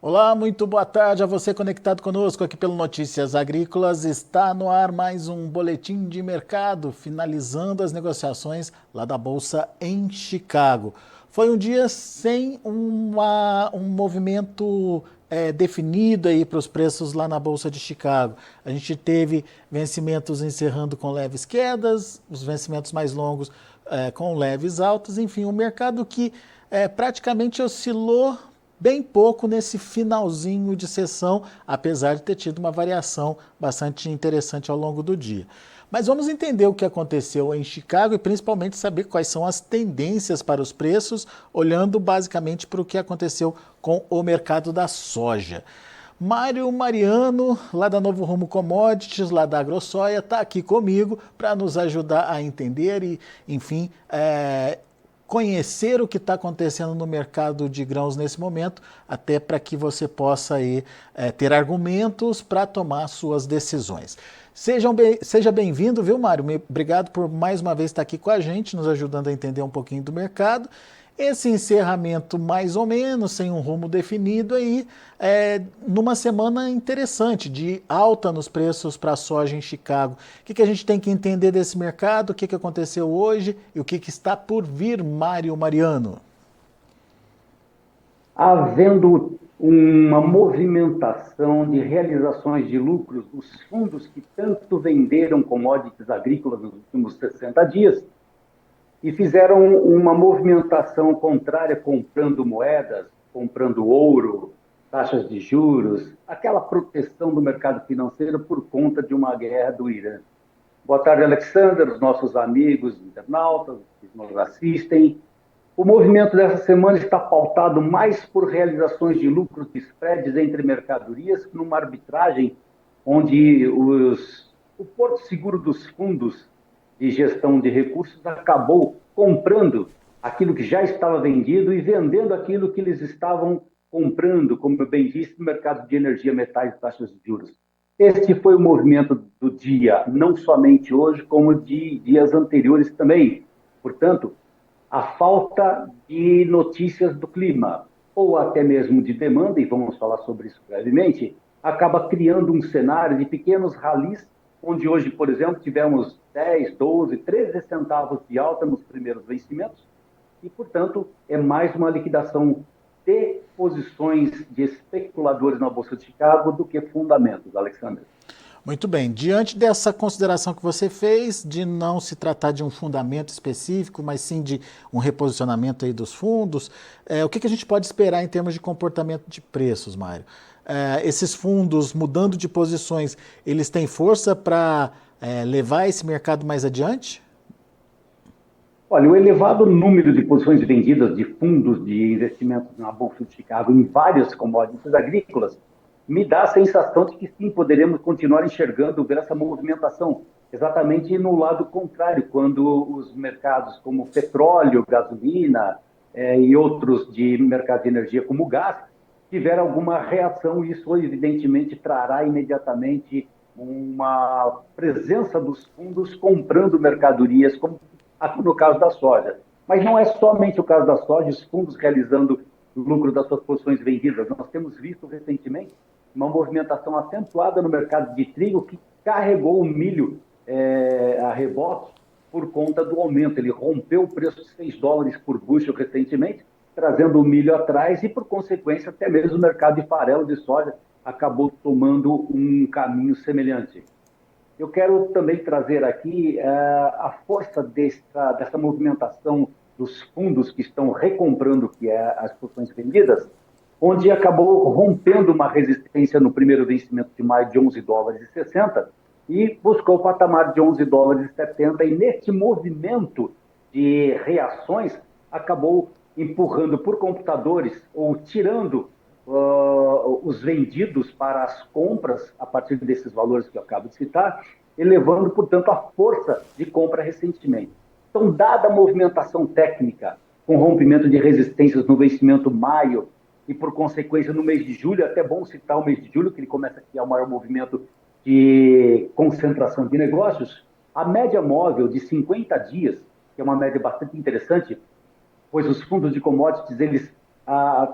Olá, muito boa tarde a você conectado conosco aqui pelo Notícias Agrícolas. Está no ar mais um boletim de mercado, finalizando as negociações lá da Bolsa em Chicago. Foi um dia sem um movimento definido aí para os preços lá na Bolsa de Chicago. A gente teve vencimentos encerrando com leves quedas, os vencimentos mais longos com leves altas, enfim, um mercado que praticamente oscilou bem pouco nesse finalzinho de sessão, apesar de ter tido uma variação bastante interessante ao longo do dia. Mas vamos entender o que aconteceu em Chicago e principalmente saber quais são as tendências para os preços, olhando basicamente para o que aconteceu com o mercado da soja. Mário Mariano, lá da Novo Rumo Commodities, lá da AgroSoia, está aqui comigo para nos ajudar a entender e, enfim, conhecer o que está acontecendo no mercado de grãos nesse momento, até para que você possa aí, ter argumentos para tomar suas decisões. Seja bem-vindo, viu, Mário? Obrigado por mais uma vez estar aqui com a gente, nos ajudando a entender um pouquinho do mercado. Esse encerramento mais ou menos, sem um rumo definido aí, numa semana interessante, de alta nos preços para a soja em Chicago. O que a gente tem que entender desse mercado, o que aconteceu hoje e o que está por vir, Mário Mariano? Havendo uma movimentação de realizações de lucros dos fundos que tanto venderam commodities agrícolas nos últimos 60 dias, e fizeram uma movimentação contrária, comprando moedas, comprando ouro, taxas de juros, aquela proteção do mercado financeiro por conta de uma guerra do Irã. Boa tarde, Alexander, os nossos amigos internautas que nos assistem. O movimento dessa semana está pautado mais por realizações de lucros de spreads entre mercadorias que numa arbitragem onde o porto seguro dos fundos de gestão de recursos acabou comprando aquilo que já estava vendido e vendendo aquilo que eles estavam comprando, como eu bem disse, no mercado de energia, metais e taxas de juros. Este foi o movimento do dia, não somente hoje, como de dias anteriores também. Portanto, a falta de notícias do clima, ou até mesmo de demanda, e vamos falar sobre isso brevemente, acaba criando um cenário de pequenos ralis, onde hoje, por exemplo, tivemos 10, 12, 13 centavos de alta nos primeiros vencimentos, e, portanto, é mais uma liquidação de posições de especuladores na Bolsa de Chicago do que fundamentos, Alexandre. Muito bem, diante dessa consideração que você fez, de não se tratar de um fundamento específico, mas sim de um reposicionamento aí dos fundos, o que a gente pode esperar em termos de comportamento de preços, Mário? Esses fundos mudando de posições, eles têm força para levar esse mercado mais adiante? Olha, o elevado número de posições vendidas de fundos de investimentos na Bolsa de Chicago em várias commodities agrícolas me dá a sensação de que sim, poderemos continuar enxergando essa movimentação, exatamente no lado contrário, quando os mercados como petróleo, gasolina e outros de mercado de energia como gás tiver alguma reação, isso evidentemente trará imediatamente uma presença dos fundos comprando mercadorias, como no caso da soja. Mas não é somente o caso da soja, os fundos realizando o lucro das suas posições vendidas. Nós temos visto recentemente uma movimentação acentuada no mercado de trigo que carregou o milho a reboque por conta do aumento. Ele rompeu o preço de $6 por bushel recentemente, trazendo o milho atrás e, por consequência, até mesmo o mercado de farelo de soja acabou tomando um caminho semelhante. Eu quero também trazer aqui a força dessa movimentação dos fundos que estão recomprando as posições vendidas, onde acabou rompendo uma resistência no primeiro vencimento de maio de $11,60 e buscou o patamar de $11,70 e neste movimento de reações acabou empurrando por computadores ou tirando os vendidos para as compras a partir desses valores que eu acabo de citar, elevando, portanto, a força de compra recentemente. Então, dada a movimentação técnica, com rompimento de resistências no vencimento maio e, por consequência, no mês de julho, é até bom citar o mês de julho, que ele começa aqui a maior movimento de concentração de negócios, a média móvel de 50 dias, que é uma média bastante interessante, pois os fundos de commodities, eles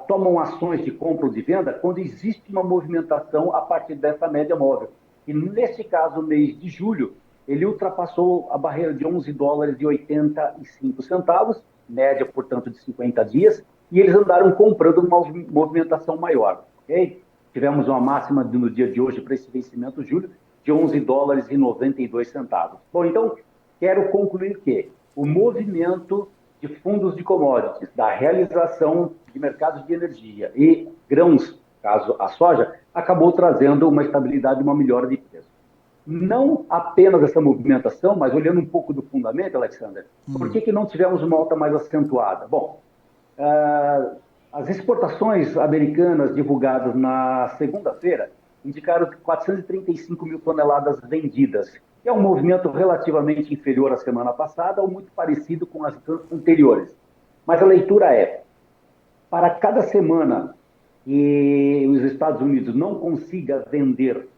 tomam ações de compra ou de venda quando existe uma movimentação a partir dessa média móvel. E nesse caso, no mês de julho, ele ultrapassou a barreira de 11 dólares e 85 centavos, média, portanto, de 50 dias, e eles andaram comprando uma movimentação maior. Okay? Tivemos uma máxima no dia de hoje para esse vencimento julho de 11 dólares e 92 centavos. Bom, então, quero concluir que o movimento de fundos de commodities, da realização de mercados de energia e grãos, caso a soja, acabou trazendo uma estabilidade e uma melhora de preço. Não apenas essa movimentação, mas olhando um pouco do fundamento, Alexander, por que não tivemos uma alta mais acentuada? Bom, as exportações americanas divulgadas na segunda-feira indicaram 435 mil toneladas vendidas, que é um movimento relativamente inferior à semana passada ou muito parecido com as anteriores. Mas a leitura é, para cada semana que os Estados Unidos não consiga vender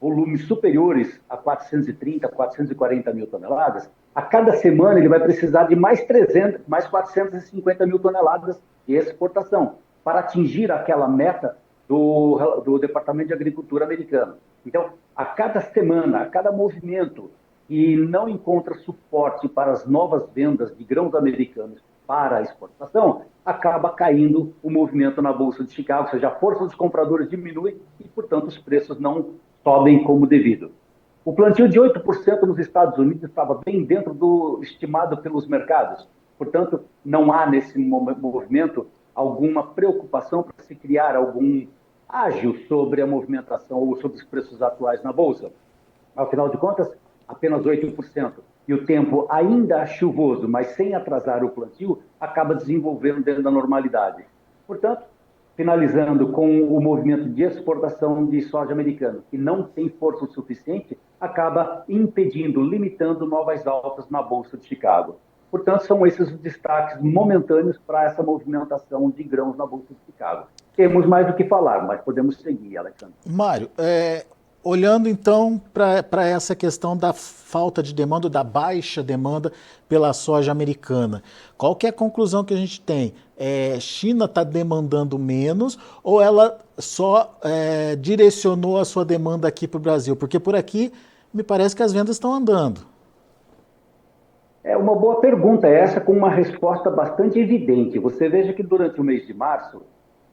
volumes superiores a 430, 440 mil toneladas, a cada semana ele vai precisar de mais 450 mil toneladas de exportação para atingir aquela meta do Departamento de Agricultura americano. Então, a cada semana, a cada movimento que não encontra suporte para as novas vendas de grãos americanos para a exportação, acaba caindo o movimento na Bolsa de Chicago, ou seja, a força dos compradores diminui e, portanto, os preços não sobem como devido. O plantio de 8% nos Estados Unidos estava bem dentro do estimado pelos mercados. Portanto, não há nesse movimento alguma preocupação para se criar algum ágio sobre a movimentação ou sobre os preços atuais na Bolsa. Afinal de contas, apenas 8%. E o tempo ainda chuvoso, mas sem atrasar o plantio, acaba desenvolvendo dentro da normalidade. Portanto, finalizando com o movimento de exportação de soja americano, que não tem força suficiente, acaba impedindo, limitando novas altas na Bolsa de Chicago. Portanto, são esses os destaques momentâneos para essa movimentação de grãos na Bolsa de Chicago. Temos mais do que falar, mas podemos seguir, Alexandre. Mário, olhando então para essa questão da falta de demanda, da baixa demanda pela soja americana, qual que é a conclusão que a gente tem? China está demandando menos ou ela só direcionou a sua demanda aqui para o Brasil? Porque por aqui me parece que as vendas estão andando. É uma boa pergunta essa, com uma resposta bastante evidente. Você veja que durante o mês de março,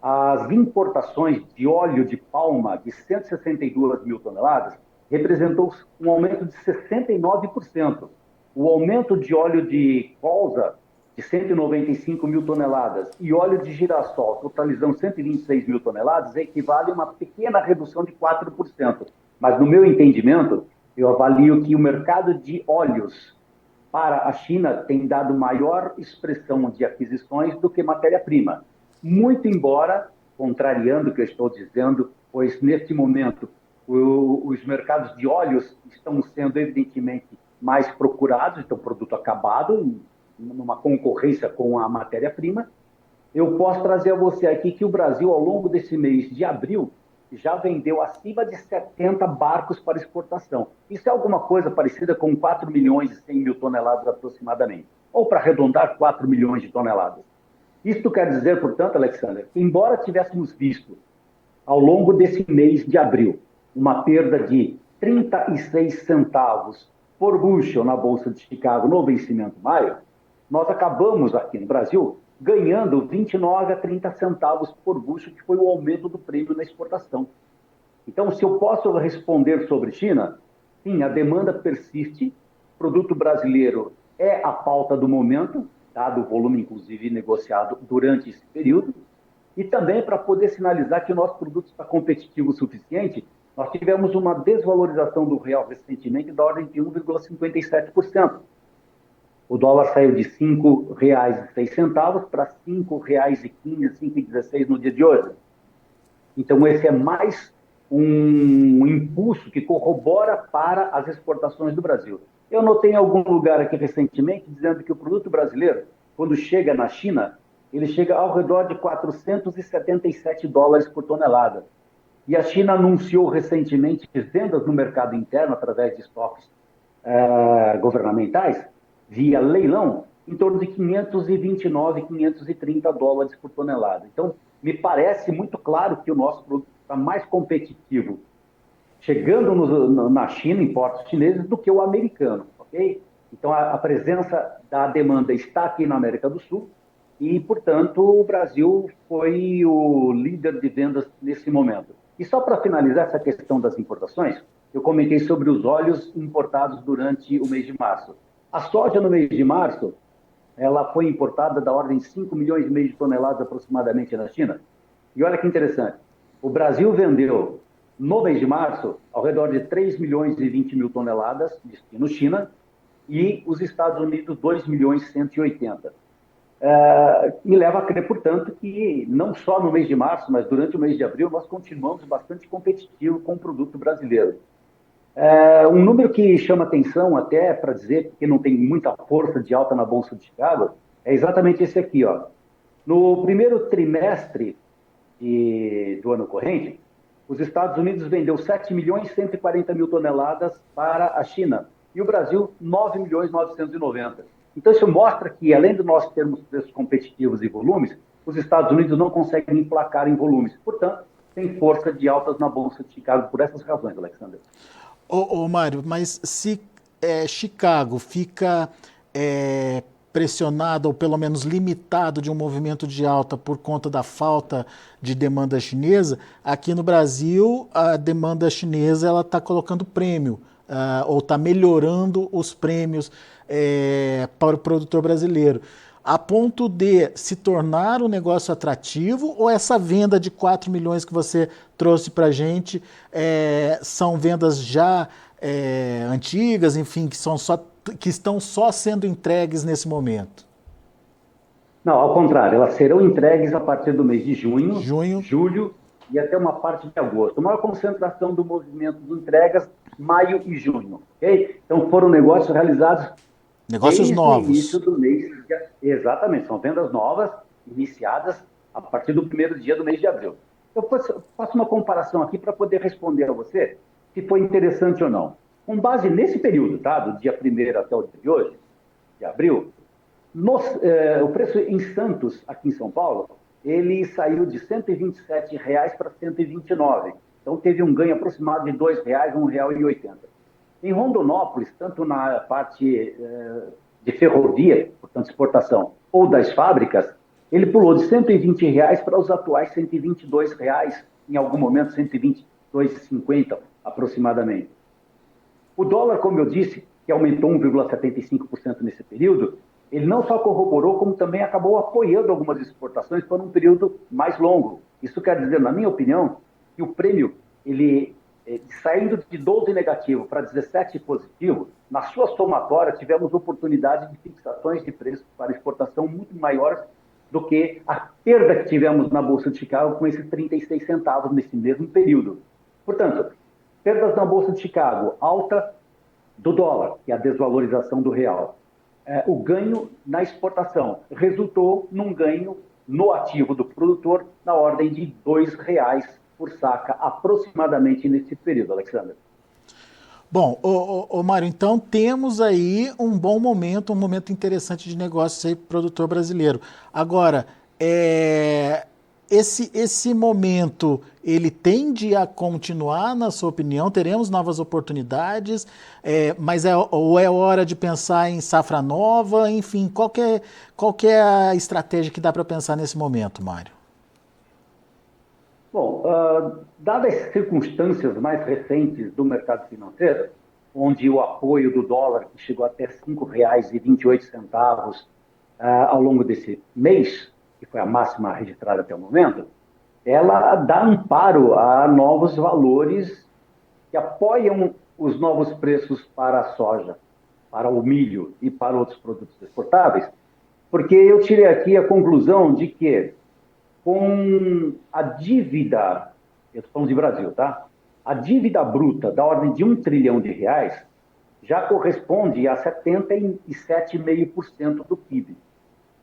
as importações de óleo de palma de 162 mil toneladas representou um aumento de 69%. O aumento de óleo de colza de 195 mil toneladas e óleo de girassol, totalizando 126 mil toneladas, equivale a uma pequena redução de 4%. Mas, no meu entendimento, eu avalio que o mercado de óleos para a China tem dado maior expressão de aquisições do que matéria-prima. Muito embora, contrariando o que eu estou dizendo, pois neste momento os mercados de óleos estão sendo evidentemente mais procurados, então produto acabado, numa concorrência com a matéria-prima. Eu posso trazer a você aqui que o Brasil, ao longo desse mês de abril, já vendeu acima de 70 barcos para exportação. Isso é alguma coisa parecida com 4 milhões e 100 mil toneladas aproximadamente, ou para arredondar 4 milhões de toneladas. Isto quer dizer, portanto, Alexander, que embora tivéssemos visto ao longo desse mês de abril uma perda de 36 centavos por bushel na Bolsa de Chicago no vencimento maio, nós acabamos aqui no Brasil ganhando 29 a 30 centavos por bushel, que foi o aumento do prêmio na exportação. Então, se eu posso responder sobre China, sim, a demanda persiste, o produto brasileiro é a pauta do momento, dado o volume, inclusive, negociado durante esse período, e também para poder sinalizar que o nosso produto está competitivo o suficiente, nós tivemos uma desvalorização do real recentemente da ordem de 1,57%. O dólar saiu de R$ 5,06 para R$ 5,15, R$ 5,16 no dia de hoje. Então, esse é mais um impulso que corrobora para as exportações do Brasil. Eu notei em algum lugar aqui recentemente dizendo que o produto brasileiro, quando chega na China, ele chega ao redor de 477 dólares por tonelada. E a China anunciou recentemente vendas no mercado interno, através de estoques governamentais, via leilão, em torno de 529, 530 dólares por tonelada. Então, me parece muito claro que o nosso produto está mais competitivo chegando na China, em portos chineses, do que o americano, ok? Então, a presença da demanda está aqui na América do Sul e, portanto, o Brasil foi o líder de vendas nesse momento. E só para finalizar essa questão das importações, eu comentei sobre os óleos importados durante o mês de março. A soja no mês de março, ela foi importada da ordem de 5 milhões e meio de toneladas aproximadamente na China. E olha que interessante, o Brasil vendeu no mês de março ao redor de 3 milhões e 20 mil toneladas, destino China, e os Estados Unidos 2 milhões e 180. Me leva a crer, portanto, que não só no mês de março, mas durante o mês de abril, nós continuamos bastante competitivos com o produto brasileiro. Um número que chama atenção até para dizer que não tem muita força de alta na Bolsa de Chicago é exatamente esse aqui, ó. No primeiro trimestre do ano corrente, os Estados Unidos vendeu 7 milhões e 140 mil toneladas para a China e o Brasil 9 milhões e 990. Então isso mostra que, além de nós termos preços competitivos e volumes, os Estados Unidos não conseguem emplacar em volumes. Portanto, tem força de altas na Bolsa de Chicago por essas razões, Alexander. Mário, mas se Chicago fica pressionado ou pelo menos limitado de um movimento de alta por conta da falta de demanda chinesa, aqui no Brasil a demanda chinesa ela está colocando prêmio ou está melhorando os prêmios para o produtor brasileiro, a ponto de se tornar um negócio atrativo, ou essa venda de 4 milhões que você trouxe para a gente são vendas já antigas, enfim, que estão só sendo entregues nesse momento? Não, ao contrário, elas serão entregues a partir do mês de junho, julho e até uma parte de agosto. A maior concentração do movimento de entregas, maio e junho. Okay? Então foram negócios realizados negócios novos. No início do mês. Exatamente, são vendas novas, iniciadas a partir do primeiro dia do mês de abril. Eu faço uma comparação aqui para poder responder a você se foi interessante ou não. Com base nesse período, tá, do dia 1º até o dia de hoje, de abril, o preço em Santos, aqui em São Paulo, ele saiu de R$ 127 para R$ 129. Então teve um ganho aproximado de R$ 2, R$ 1,80. Em Rondonópolis, tanto na parte de ferrovia, portanto exportação, ou das fábricas, ele pulou de R$ 120 para os atuais R$ 122, em algum momento R$ 122,50 aproximadamente. O dólar, como eu disse, que aumentou 1,75% nesse período, ele não só corroborou, como também acabou apoiando algumas exportações por um período mais longo. Isso quer dizer, na minha opinião, que o prêmio, ele saindo de 12 negativo para 17 positivo, na sua somatória tivemos oportunidade de fixações de preços para exportação muito maiores do que a perda que tivemos na Bolsa de Chicago com esses 36 centavos nesse mesmo período. Portanto, perdas na Bolsa de Chicago, alta do dólar, que é a desvalorização do real. O ganho na exportação resultou num ganho no ativo do produtor na ordem de R$ 2 por saca, aproximadamente nesse período, Alexander. Bom, Mário, então temos aí um bom momento, um momento interessante de negócio aí para o produtor brasileiro. Agora, esse momento, ele tende a continuar, na sua opinião? Teremos novas oportunidades, mas ou é hora de pensar em safra nova? Enfim, qual que é a estratégia que dá para pensar nesse momento, Mário? Bom, dadas as circunstâncias mais recentes do mercado financeiro, onde o apoio do dólar, que chegou até R$ 5,28 ao longo desse mês, que foi a máxima registrada até o momento, ela dá amparo a novos valores que apoiam os novos preços para a soja, para o milho e para outros produtos exportáveis, porque eu tirei aqui a conclusão de que com a dívida, eu estou falando de Brasil, tá? A dívida bruta da ordem de R$ 1 trilhão já corresponde a 77,5% do PIB.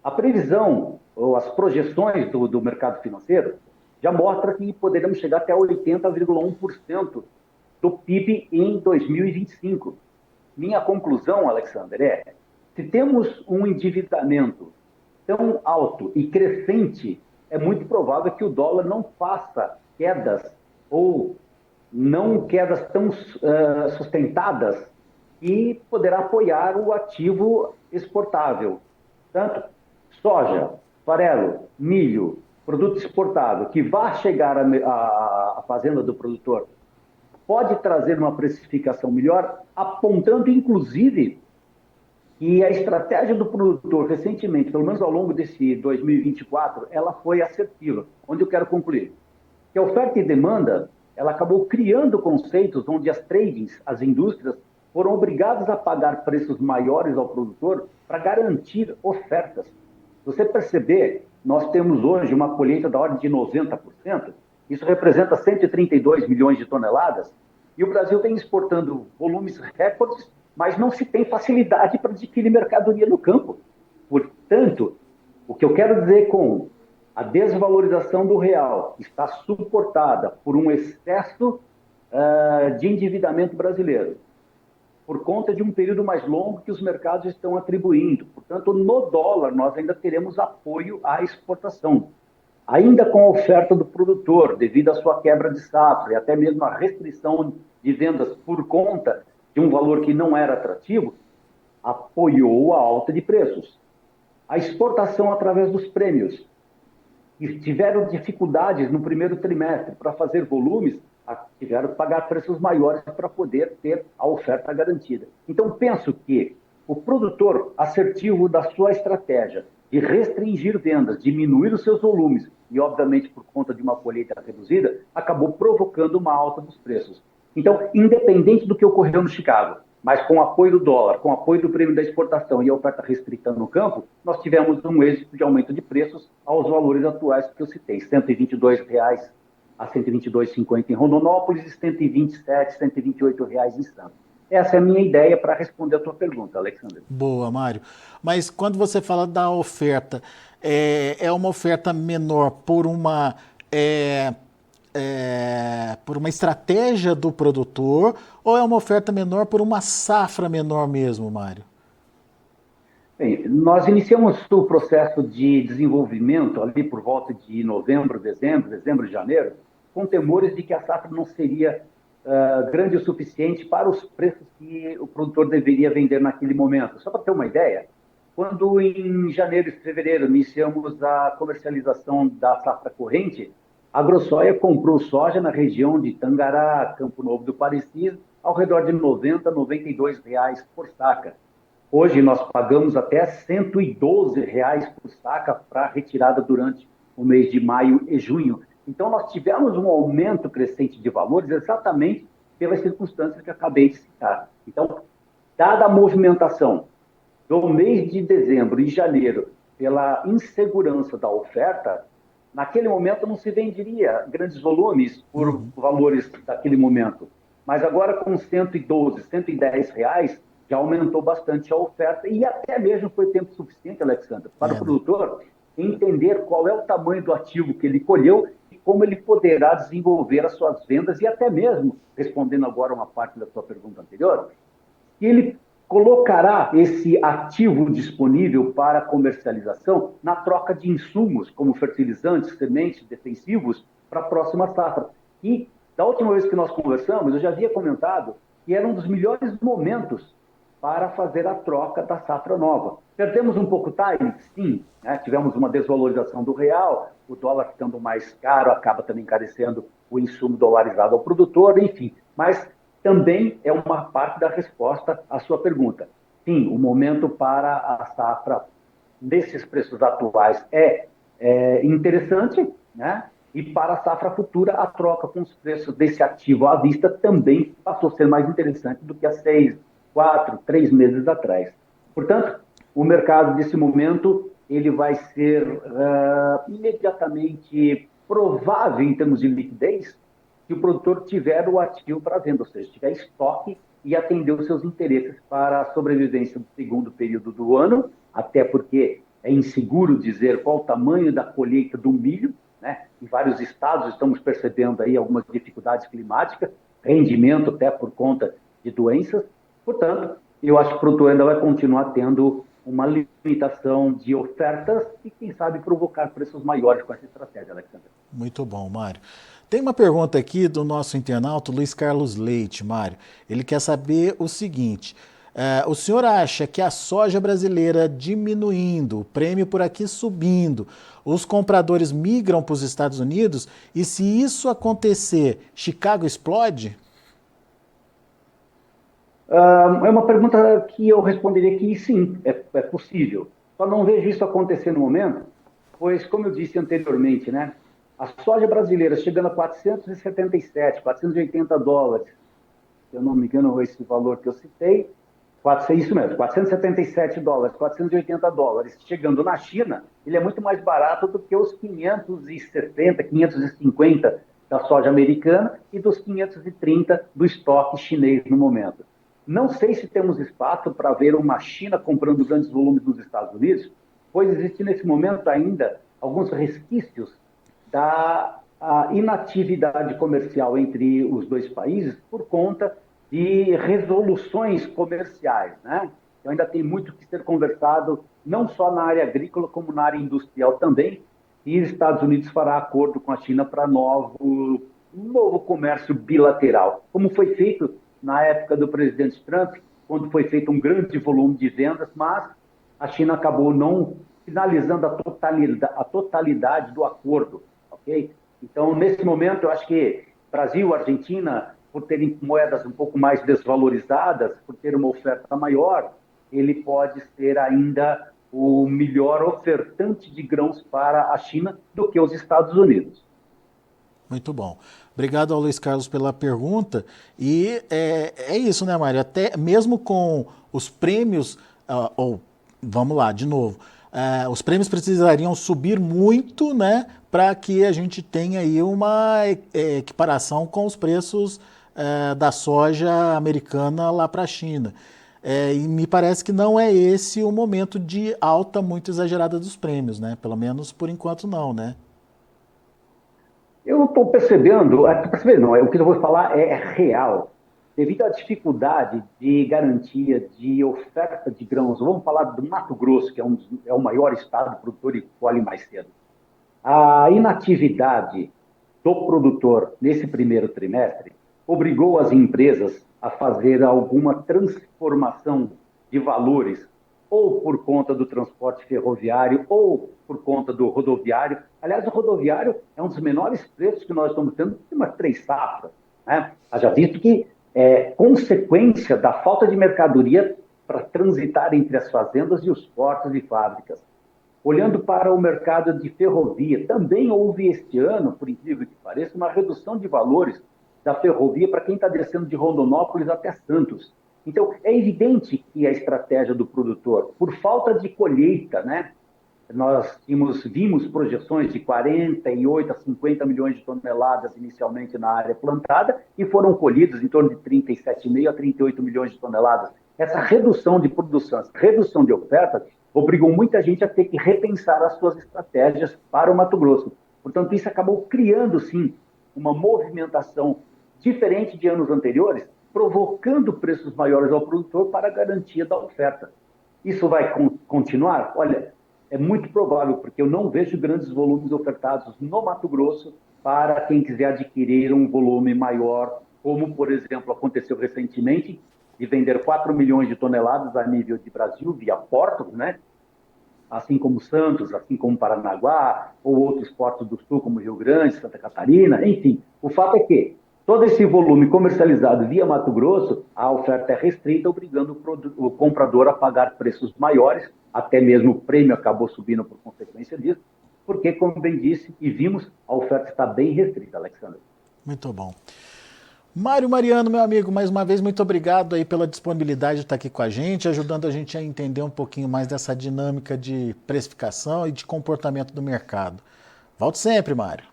A previsão, ou as projeções do mercado financeiro, já mostra que poderemos chegar até 80,1% do PIB em 2025. Minha conclusão, Alexander, é Se temos um endividamento tão alto e crescente, é muito provável que o dólar não faça quedas ou não quedas tão sustentadas e poderá apoiar o ativo exportável. Tanto soja, farelo, milho, produto exportável, que vai chegar à fazenda do produtor, pode trazer uma precificação melhor, apontando, inclusive, que a estratégia do produtor recentemente, pelo menos ao longo desse 2024, ela foi assertiva. Onde eu quero concluir? Que a oferta e demanda, ela acabou criando conceitos onde as tradings, as indústrias, foram obrigadas a pagar preços maiores ao produtor para garantir ofertas. Se você perceber, nós temos hoje uma colheita da ordem de 90%, isso representa 132 milhões de toneladas, e o Brasil vem exportando volumes recordes, mas não se tem facilidade para adquirir mercadoria no campo. Portanto, o que eu quero dizer com a desvalorização do real está suportada por um excesso de endividamento brasileiro, por conta de um período mais longo que os mercados estão atribuindo. Portanto, no dólar, nós ainda teremos apoio à exportação. Ainda com a oferta do produtor, devido à sua quebra de safra e até mesmo a restrição de vendas por conta de um valor que não era atrativo, apoiou a alta de preços. A exportação através dos prêmios, que tiveram dificuldades no primeiro trimestre para fazer volumes, tiveram que pagar preços maiores para poder ter a oferta garantida. Então, penso que o produtor assertivo da sua estratégia de restringir vendas, diminuir os seus volumes e, obviamente, por conta de uma colheita reduzida, acabou provocando uma alta dos preços. Então, independente do que ocorreu no Chicago, mas com o apoio do dólar, com o apoio do prêmio da exportação e a oferta restrita no campo, nós tivemos um êxito de aumento de preços aos valores atuais que eu citei, R$ 122 a R$ 122,50 em Rondonópolis e R$ 127, R$ 128 em Santos. Essa é a minha ideia para responder a tua pergunta, Alexandre. Boa, Mário. Mas quando você fala da oferta, é uma oferta menor por uma estratégia do produtor ou é uma oferta menor por uma safra menor mesmo, Mário? Bem, nós iniciamos o processo de desenvolvimento ali por volta de novembro, dezembro e janeiro, com temores de que a safra não seria grande o suficiente para os preços que o produtor deveria vender naquele momento. Só para ter uma ideia, quando em janeiro e fevereiro iniciamos a comercialização da safra corrente, a AgroSoia comprou soja na região de Tangará, Campo Novo do Parecis, ao redor de R$ 90, R$ 92 por saca. Hoje nós pagamos até R$ 112 por saca para retirada durante o mês de maio e junho. Então nós tivemos um aumento crescente de valores exatamente pelas circunstâncias que acabei de citar. Então, dada a movimentação do mês de dezembro e janeiro pela insegurança da oferta, naquele momento não se venderia grandes volumes por valores daquele momento. Mas agora com 112, 110 reais, já aumentou bastante a oferta e até mesmo foi tempo suficiente, Alexandre, para o produtor entender qual é o tamanho do ativo que ele colheu e como ele poderá desenvolver as suas vendas e até mesmo, respondendo agora uma parte da sua pergunta anterior, ele colocará esse ativo disponível para comercialização na troca de insumos, como fertilizantes, sementes, defensivos, para a próxima safra. E, da última vez que nós conversamos, eu já havia comentado que era um dos melhores momentos para fazer a troca da safra nova. Perdemos um pouco o time? Sim, né? Tivemos uma desvalorização do real, o dólar ficando mais caro, acaba também encarecendo o insumo dolarizado ao produtor, enfim. Mas também é uma parte da resposta à sua pergunta. Sim, o momento para a safra desses preços atuais é interessante, né? E para a safra futura, a troca com os preços desse ativo à vista também passou a ser mais interessante do que há 6, 4, 3 meses atrás. Portanto, o mercado, nesse momento, ele vai ser imediatamente provável em termos de liquidez se o produtor tiver o ativo para venda, ou seja, tiver estoque e atender os seus interesses para a sobrevivência do segundo período do ano, até porque é inseguro dizer qual o tamanho da colheita do milho, né? Em vários estados estamos percebendo aí algumas dificuldades climáticas, rendimento até por conta de doenças. Portanto, eu acho que o produtor ainda vai continuar tendo uma limitação de ofertas e, quem sabe, provocar preços maiores com essa estratégia, Alexandre. Muito bom, Mário. Tem uma pergunta aqui do nosso internauta, Luiz Carlos Leite, Mário. Ele quer saber o seguinte: o senhor acha que a soja brasileira diminuindo, o prêmio por aqui subindo, os compradores migram para os Estados Unidos? E se isso acontecer, Chicago explode? É uma pergunta que eu responderia que sim, é possível. Só não vejo isso acontecer no momento, pois, como eu disse anteriormente, né, a soja brasileira chegando a 477, 480 dólares, se eu não me engano, esse valor que eu citei, isso mesmo, 477 dólares, 480 dólares, chegando na China, ele é muito mais barato do que os 570, 550 da soja americana e dos 530 do estoque chinês no momento. Não sei se temos espaço para ver uma China comprando grandes volumes nos Estados Unidos, pois existe nesse momento ainda alguns resquícios da inatividade comercial entre os dois países por conta de resoluções comerciais, né? Então ainda tem muito que ser conversado, não só na área agrícola, como na área industrial também, e os Estados Unidos fará acordo com a China para um novo comércio bilateral, como foi feito na época do presidente Trump, quando foi feito um grande volume de vendas, mas a China acabou não finalizando a totalidade do acordo, ok? Então, nesse momento, eu acho que Brasil, Argentina, por terem moedas um pouco mais desvalorizadas, por ter uma oferta maior, ele pode ser ainda o melhor ofertante de grãos para a China do que os Estados Unidos. Muito bom. Obrigado ao Luiz Carlos pela pergunta. E é isso, né, Mário? Até mesmo com os prêmios, vamos lá, de novo, os prêmios precisariam subir muito, né, para que a gente tenha aí uma equiparação com os preços da soja americana lá para a China. E me parece que não é esse o momento de alta muito exagerada dos prêmios, né? Pelo menos por enquanto não, né? Eu estou percebendo, não, o que eu vou falar é real. Devido à dificuldade de garantia de oferta de grãos, vamos falar do Mato Grosso, que é o maior estado produtor e colhe mais cedo. A inatividade do produtor nesse primeiro trimestre obrigou as empresas a fazer alguma transformação de valores, ou por conta do transporte ferroviário, ou por conta do rodoviário. Aliás, o rodoviário é um dos menores preços que nós estamos tendo de umas 3 safras, né? Haja visto que é consequência da falta de mercadoria para transitar entre as fazendas e os portos e fábricas. Olhando para o mercado de ferrovia, também houve este ano, por incrível que pareça, uma redução de valores da ferrovia para quem está descendo de Rondonópolis até Santos. Então, é evidente que a estratégia do produtor, por falta de colheita, né? Nós vimos projeções de 48 a 50 milhões de toneladas inicialmente na área plantada e foram colhidas em torno de 37,5 a 38 milhões de toneladas. Essa redução de produção, essa redução de oferta, obrigou muita gente a ter que repensar as suas estratégias para o Mato Grosso. Portanto, isso acabou criando, sim, uma movimentação diferente de anos anteriores, provocando preços maiores ao produtor para a garantia da oferta. Isso vai continuar? Olha, é muito provável, porque eu não vejo grandes volumes ofertados no Mato Grosso para quem quiser adquirir um volume maior, como, por exemplo, aconteceu recentemente, de vender 4 milhões de toneladas a nível de Brasil, via portos, né? Assim como Santos, assim como Paranaguá, ou outros portos do Sul, como Rio Grande, Santa Catarina, enfim. O fato é que todo esse volume comercializado via Mato Grosso, a oferta é restrita, obrigando o comprador a pagar preços maiores, até mesmo o prêmio acabou subindo por consequência disso, porque, como bem disse e vimos, a oferta está bem restrita, Alexandre. Muito bom. Mário Mariano, meu amigo, mais uma vez, muito obrigado aí pela disponibilidade de estar aqui com a gente, ajudando a gente a entender um pouquinho mais dessa dinâmica de precificação e de comportamento do mercado. Volte sempre, Mário.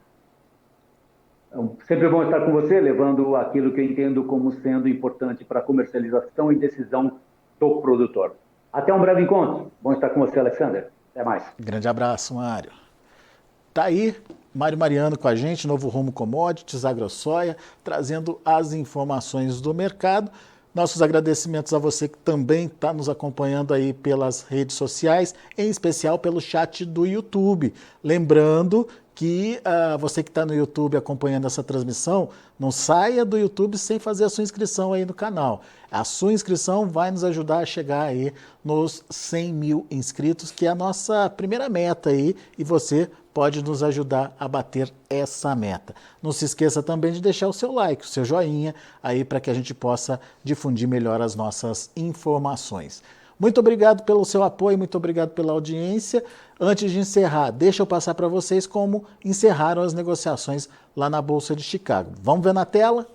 Sempre bom estar com você, levando aquilo que eu entendo como sendo importante para a comercialização e decisão do produtor. Até um breve encontro. Bom estar com você, Alexander. Até mais. Grande abraço, Mário. Tá aí, Mário Mariano com a gente, Novo Rumo Commodities, AgroSoia, trazendo as informações do mercado. Nossos agradecimentos a você que também está nos acompanhando aí pelas redes sociais, em especial pelo chat do YouTube. Lembrando que você que está no YouTube acompanhando essa transmissão, não saia do YouTube sem fazer a sua inscrição aí no canal. A sua inscrição vai nos ajudar a chegar aí nos 100 mil inscritos, que é a nossa primeira meta aí, e você pode nos ajudar a bater essa meta. Não se esqueça também de deixar o seu like, o seu joinha, aí para que a gente possa difundir melhor as nossas informações. Muito obrigado pelo seu apoio, muito obrigado pela audiência. Antes de encerrar, deixa eu passar para vocês como encerraram as negociações lá na Bolsa de Chicago. Vamos ver na tela?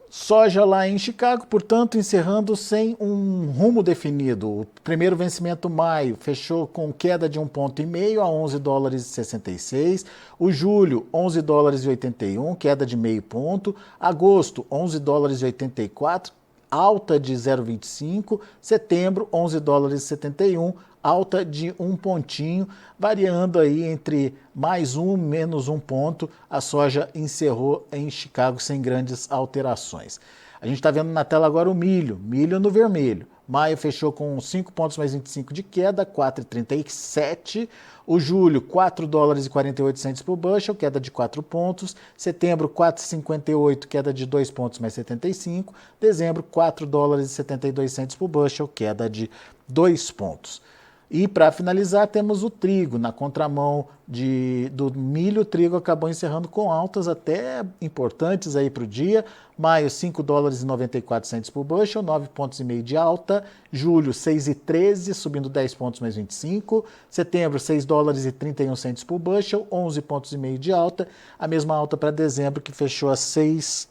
Soja lá em Chicago, portanto, encerrando sem um rumo definido. O primeiro vencimento maio fechou com queda de 1,5 a 11 dólares e 66. O julho, 11 dólares e 81, queda de meio ponto. Agosto, 11 dólares e 84, alta de 0,25. Setembro, 11 dólares e 71, alta de 1 pontinho, variando aí entre mais um, menos um ponto. A soja encerrou em Chicago sem grandes alterações. A gente está vendo na tela agora o milho no vermelho. Maio fechou com 5 pontos mais 25 de queda, 4,37. O julho, 4 dólares e 48 centos por bushel, queda de 4 pontos. Setembro, 4,58, queda de 2 pontos mais 75. Dezembro, 4 dólares e 72 centos por bushel, queda de 2 pontos. E para finalizar, temos o trigo. Na contramão do milho, o trigo acabou encerrando com altas até importantes aí para o dia. Maio, 5 dólares e 94 centos por bushel, 9 pontos e meio de alta. Julho, 6,13, subindo 10 pontos mais 25. Setembro, 6 dólares e 31 centos por bushel, 11 pontos e meio de alta. A mesma alta para dezembro, que fechou a 6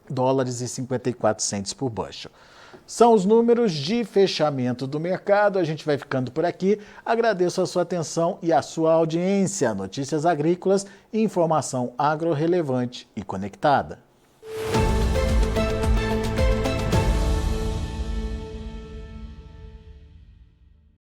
dólares e 54 centos por bushel. São os números de fechamento do mercado. A gente vai ficando por aqui. Agradeço a sua atenção e a sua audiência. Notícias agrícolas, informação agro relevante e conectada.